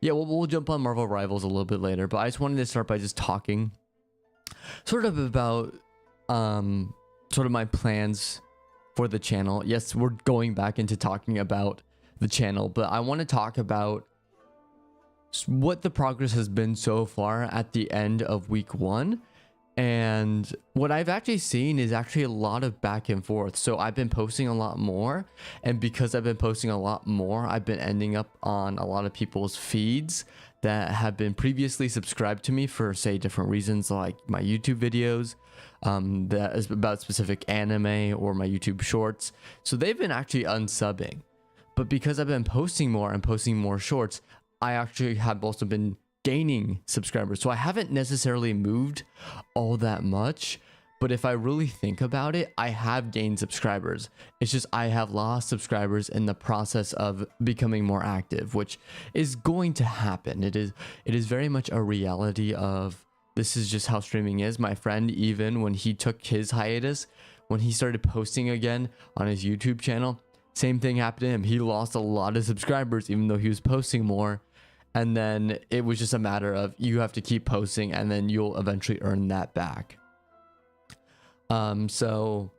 Yeah, we'll jump on Marvel Rivals a little bit later, but I just wanted to start by just talking sort of about sort of my plans for the channel. Yes, we're going back into talking about the channel, but I want to talk about what the progress has been so far at the end of week 1. And what I've actually seen is actually a lot of back and forth. So I've been posting a lot more, and because I've been posting a lot more, I've been ending up on a lot of people's feeds that have been previously subscribed to me for, say, different reasons, like my YouTube videos that is about specific anime, or my YouTube shorts. So they've been actually unsubbing, but because I've been posting more and posting more shorts, I actually have also been gaining subscribers. So I haven't necessarily moved all that much, but if I really think about it, I have gained subscribers. It's just I have lost subscribers in the process of becoming more active, which is going to happen. It is very much a reality of, this is just how streaming is. My friend, even when he took his hiatus, when he started posting again on his YouTube channel, same thing happened to him. He lost a lot of subscribers even though he was posting more. And then it was just a matter of, you have to keep posting and then you'll eventually earn that back. So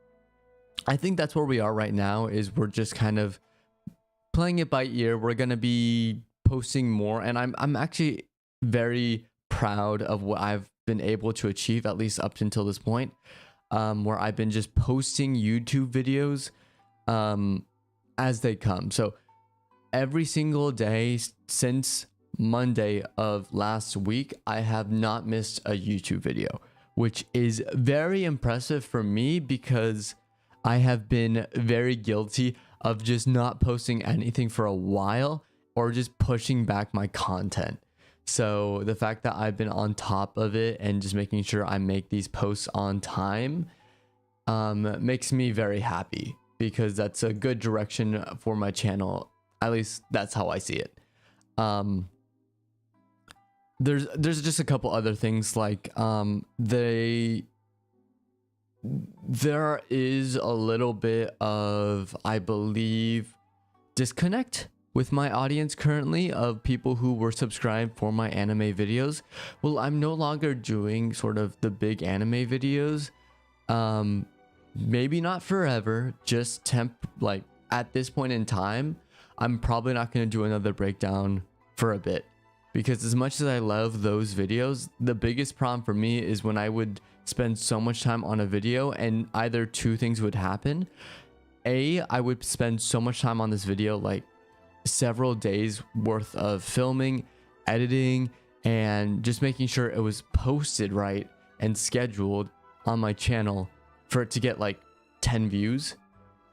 I think that's where we are right now, is we're just kind of playing it by ear. We're going to be posting more, and I'm actually very proud of what I've been able to achieve, at least up until this point, where I've been just posting YouTube videos as they come. So every single day since Monday of last week, I have not missed a YouTube video, which is very impressive for me, because I have been very guilty of just not posting anything for a while, or just pushing back my content. So the fact that I've been on top of it and just making sure I make these posts on time makes me very happy, because that's a good direction for my channel. At least that's how I see it. There's just a couple other things, like there is a little bit of, I believe, disconnect with my audience currently, of people who were subscribed for my anime videos. Well, I'm no longer doing sort of the big anime videos. Maybe not forever, just like at this point in time, I'm probably not going to do another breakdown for a bit, because as much as I love those videos, the biggest problem for me is when I would spend so much time on a video and either two things would happen. A, I would spend so much time on this video, like several days worth of filming, editing, and just making sure it was posted right and scheduled on my channel for it to get like 10 views.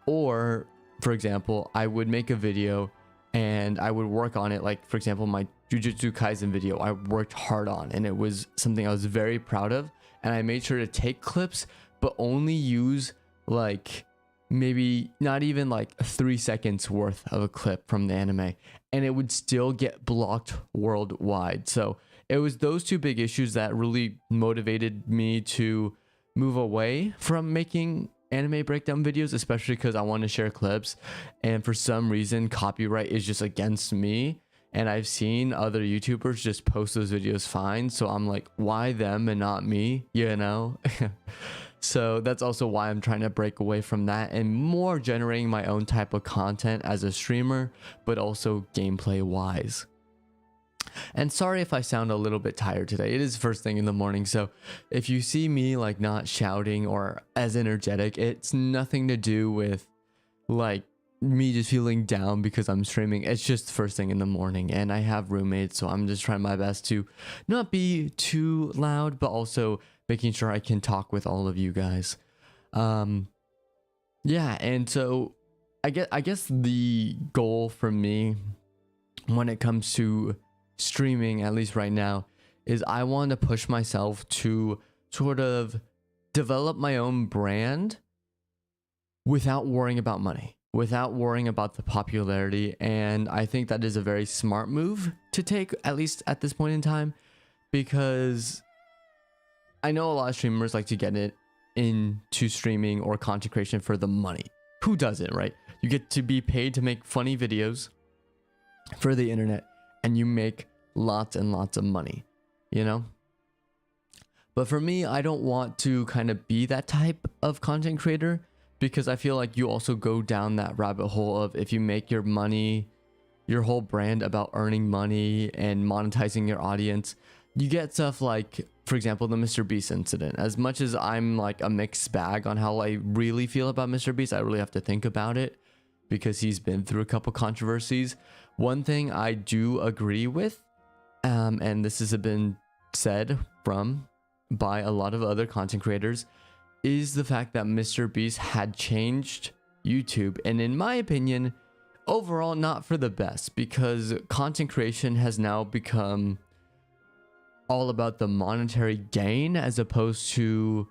Or, for example, I would make a video and I would work on it, like for example my Jujutsu Kaisen video I worked hard on, and it was something I was very proud of, and I made sure to take clips but only use like maybe not even like 3 seconds worth of a clip from the anime, and it would still get blocked worldwide. So it was those two big issues that really motivated me to move away from making anime breakdown videos, especially because I want to share clips, and for some reason copyright is just against me, and I've seen other YouTubers just post those videos fine, so I'm like, why them and not me, you know? So that's also why I'm trying to break away from that and more generating my own type of content as a streamer, but also gameplay wise. And sorry if I sound a little bit tired today. It is first thing in the morning, so if you see me like not shouting or as energetic, it's nothing to do with like me just feeling down because I'm streaming. It's just first thing in the morning, and I have roommates, so I'm just trying my best to not be too loud, but also making sure I can talk with all of you guys. Yeah, and so I guess the goal for me when it comes to streaming, at least right now, is I want to push myself to sort of develop my own brand without worrying about money, without worrying about the popularity. And I think that is a very smart move to take, at least at this point in time, because I know a lot of streamers like to get it into streaming or content creation for the money. Who doesn't, right? You get to be paid to make funny videos for the internet, and you make lots and lots of money, you know? But for me, I don't want to kind of be that type of content creator, because I feel like you also go down that rabbit hole of, if you make your money, your whole brand about earning money and monetizing your audience, you get stuff like, for example, the Mr. Beast incident. As much as I'm like a mixed bag on how I really feel about Mr. Beast, I really have to think about it because he's been through a couple controversies. One thing I do agree with, and this has been said by a lot of other content creators, is the fact that Mr. Beast had changed YouTube, and in my opinion, overall not for the best, because content creation has now become all about the monetary gain as opposed to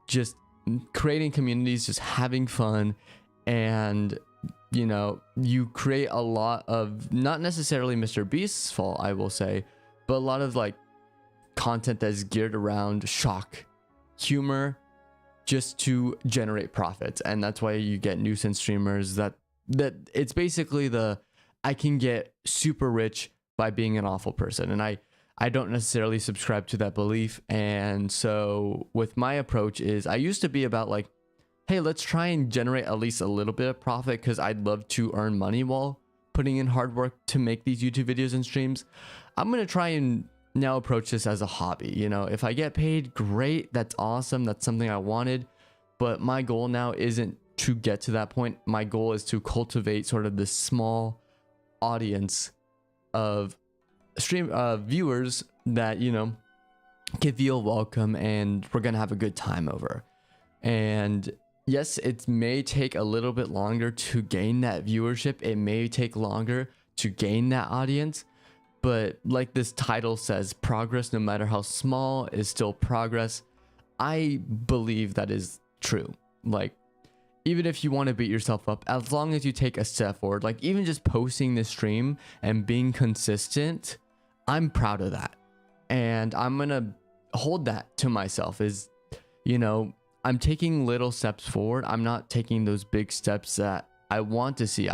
just creating communities, just having fun. And you know, you create a lot of, not necessarily Mr. Beast's fault, I will say, but a lot of like content that's geared around shock, humor, just to generate profits. And that's why you get nuisance streamers that it's basically the, I can get super rich by being an awful person. And I don't necessarily subscribe to that belief. And so with my approach is, I used to be about like, hey, let's try and generate at least a little bit of profit, because I'd love to earn money while putting in hard work to make these YouTube videos and streams. I'm going to try and now approach this as a hobby. You know, if I get paid, great. That's awesome. That's something I wanted. But my goal now isn't to get to that point. My goal is to cultivate sort of this small audience of viewers that, you know, can feel welcome and we're going to have a good time over. And yes, it may take a little bit longer to gain that viewership. It may take longer to gain that audience. But like this title says, progress, no matter how small, is still progress. I believe that is true. Like, even if you want to beat yourself up, as long as you take a step forward, like even just posting this stream and being consistent, I'm proud of that. And I'm going to hold that to myself, is, you know, I'm taking little steps forward. I'm not taking those big steps that I want to see.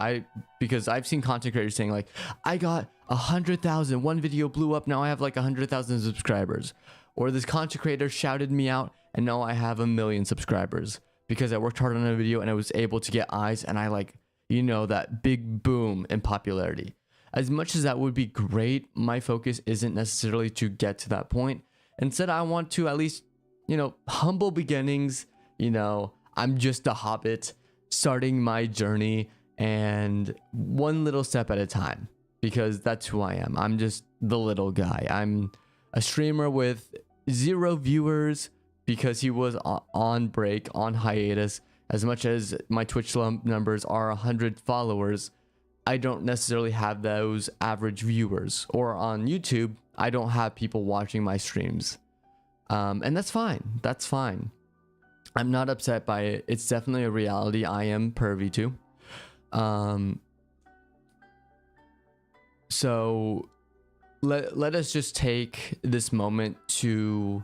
Because I've seen content creators saying like, I got 100,000, one video blew up, now I have like 100,000 subscribers. Or this content creator shouted me out and now I have 1 million subscribers because I worked hard on a video and I was able to get eyes, and I like, you know, that big boom in popularity. As much as that would be great, my focus isn't necessarily to get to that point. Instead, I want to at least, you know, humble beginnings. You know, I'm just a hobbit starting my journey, and one little step at a time, because that's who I am. I'm just the little guy. I'm a streamer with 0 viewers because he was on break, on hiatus. As much as my Twitch numbers are 100 followers, I don't necessarily have those average viewers. Or on YouTube, I don't have people watching my streams. And that's fine. That's fine. I'm not upset by it. It's definitely a reality I am privy to. So let us just take this moment to,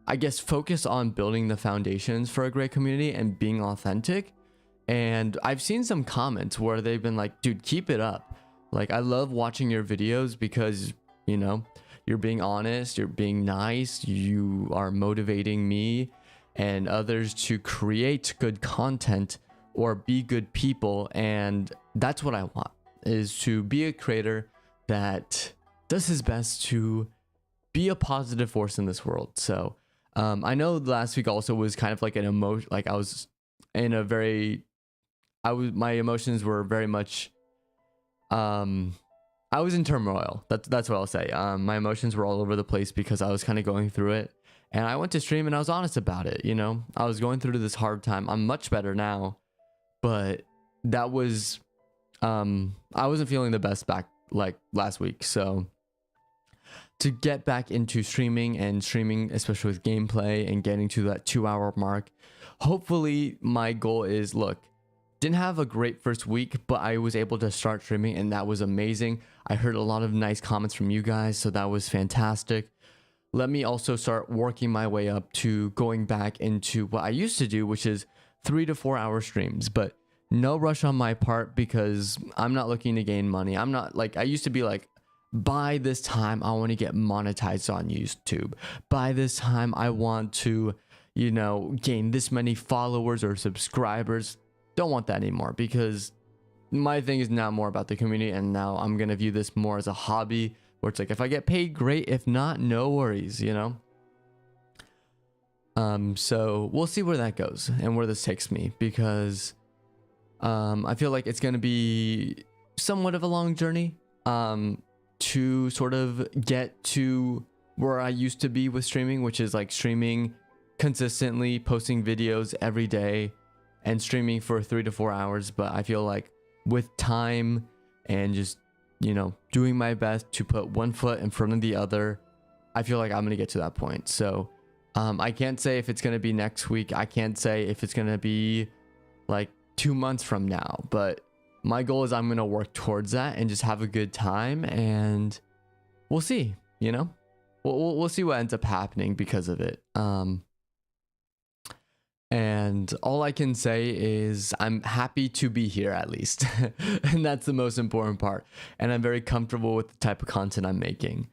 I guess, focus on building the foundations for a great community and being authentic. And I've seen some comments where they've been like, dude, keep it up. Like, I love watching your videos because, you know, you're being honest, you're being nice, you are motivating me and others to create good content or be good people. And that's what I want, is to be a creator that does his best to be a positive force in this world. So I know last week also was kind of like an emotion, like I was in a very, my emotions were very much, I was in turmoil. That's what I'll say. My emotions were all over the place because I was kind of going through it. And I went to stream and I was honest about it. You know, I was going through this hard time. I'm much better now, but that was, I wasn't feeling the best back like last week. So to get back into streaming, especially with gameplay and getting to that 2-hour mark, hopefully my goal is, look, didn't have a great first week, but I was able to start streaming and that was amazing. I heard a lot of nice comments from you guys, so that was fantastic. Let me also start working my way up to going back into what I used to do, which is 3 to 4 hour streams, but no rush on my part because I'm not looking to gain money. I'm not like, I used to be like by this time I want to get monetized on YouTube. By this time I want to, you know, gain this many followers or subscribers. Don't want that anymore, because my thing is now more about the community, and now I'm gonna view this more as a hobby, where it's like, if I get paid, great. If not, no worries, you know. So we'll see where that goes and where this takes me, because I feel like it's gonna be somewhat of a long journey to sort of get to where I used to be with streaming, which is like streaming consistently, posting videos every day, and streaming for 3 to 4 hours. But I feel like with time and just, you know, doing my best to put one foot in front of the other, I feel like I'm gonna get to that point. So I can't say if it's gonna be next week. I can't say if it's gonna be like 2 months from now, but my goal is I'm gonna work towards that and just have a good time, and we'll see, you know. We'll see what ends up happening because of it. And all I can say is I'm happy to be here, at least. And that's the most important part. And I'm very comfortable with the type of content I'm making.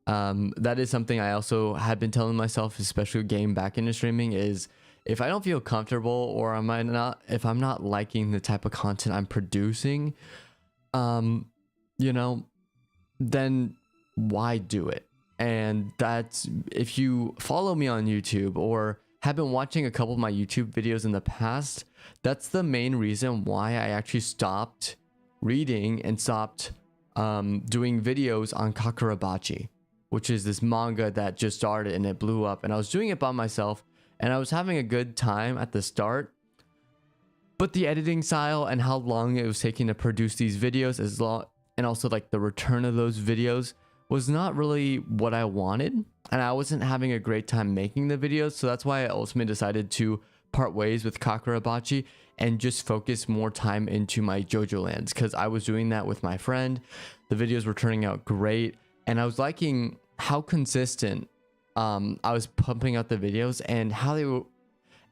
That is something I also have been telling myself, especially getting back into streaming, is if I don't feel comfortable, or if I'm not liking the type of content I'm producing, you know, then why do it? And that's, if you follow me on YouTube or have been watching a couple of my YouTube videos in the past, that's the main reason why I actually stopped reading and stopped doing videos on Kakurabachi, which is this manga that just started and it blew up, and I was doing it by myself and I was having a good time at the start, but the editing style and how long it was taking to produce these videos and also like the return of those videos was not really what I wanted, and I wasn't having a great time making the videos. So that's why I ultimately decided to part ways with Kakurabachi and just focus more time into my JoJo Lands, because I was doing that with my friend. The videos were turning out great, and I was liking how consistent I was pumping out the videos, and how they were,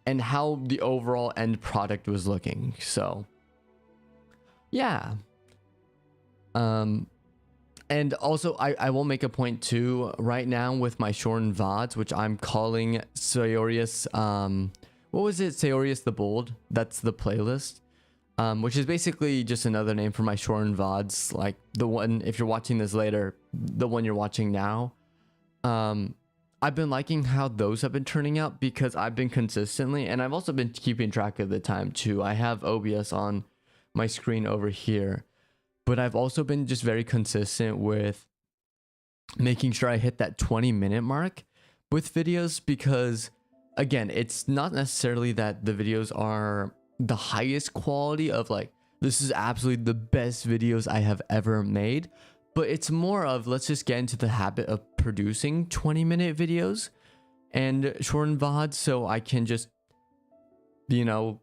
and how the overall end product was looking. So yeah. And also I will make a point too, right now with my shortened VODs, which I'm calling Seyorias, what was it? Seyorias the Bold. That's the playlist. Which is basically just another name for my shortened VODs, like the one, if you're watching this later, the one you're watching now. I've been liking how those have been turning out, because I've been consistently, and I've also been keeping track of the time too. I have OBS on my screen over here, but I've also been just very consistent with making sure I hit that 20-minute mark with videos, because again, it's not necessarily that the videos are the highest quality of like, this is absolutely the best videos I have ever made, but it's more of, let's just get into the habit of producing 20-minute videos and shortened VODs, so I can just, you know,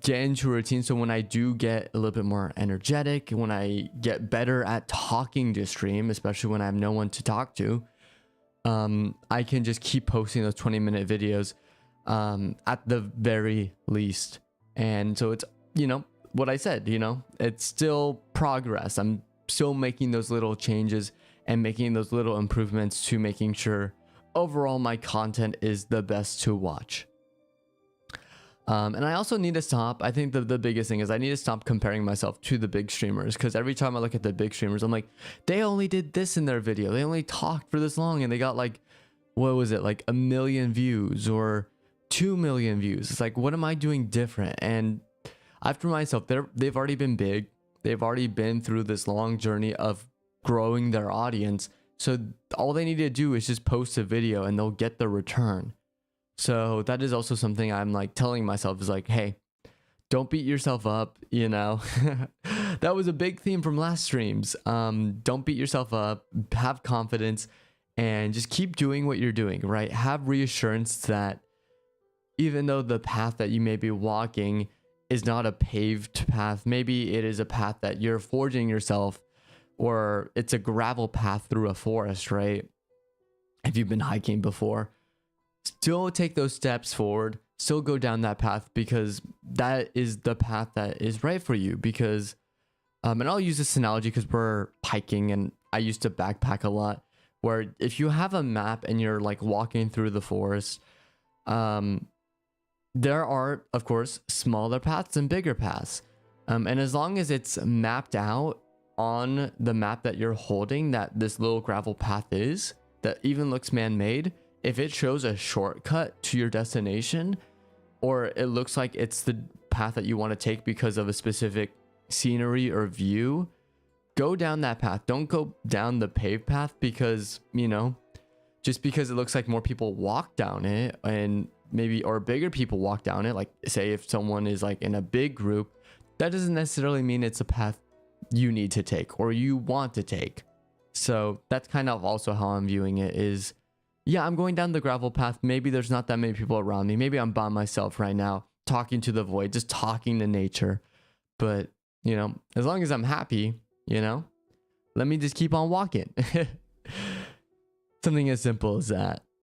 get into a routine. So when I do get a little bit more energetic, when I get better at talking to stream, especially when I have no one to talk to, I can just keep posting those 20-minute videos at the very least. And so it's, you know, what I said, you know, it's still progress. I'm still making those little changes and making those little improvements to making sure overall my content is the best to watch. And I also need to stop. I think the biggest thing is I need to stop comparing myself to the big streamers, because every time I look at the big streamers, I'm like, they only did this in their video. They only talked for this long and they got like, what was it? Like 1 million views or 2 million views. It's like, what am I doing different? And after myself, they've already been big. They've already been through this long journey of growing their audience. So all they need to do is just post a video and they'll get the return. So that is also something I'm like telling myself, is like, hey, don't beat yourself up, you know. That was a big theme from last streams. Don't beat yourself up, have confidence, and just keep doing what you're doing, right? Have reassurance that even though the path that you may be walking is not a paved path, maybe it is a path that you're forging yourself, or it's a gravel path through a forest, right? If you've been hiking before, still take those steps forward, still go down that path, because that is the path that is right for you. Because and I'll use this analogy because we're hiking and I used to backpack a lot, where if you have a map and you're like walking through the forest, there are, of course, smaller paths and bigger paths. And as long as it's mapped out on the map that you're holding, that this little gravel path is, that even looks man-made, if it shows a shortcut to your destination, or it looks like it's the path that you want to take because of a specific scenery or view, go down that path. Don't go down the paved path because, you know, just because it looks like more people walk down it, and maybe, or bigger people walk down it, like say if someone is like in a big group, that doesn't necessarily mean it's a path you need to take or you want to take. So that's kind of also how I'm viewing it is, yeah, I'm going down the gravel path. Maybe there's not that many people around me. Maybe I'm by myself right now, talking to the void, just talking to nature. But, you know, as long as I'm happy, you know, let me just keep on walking. Something as simple as that.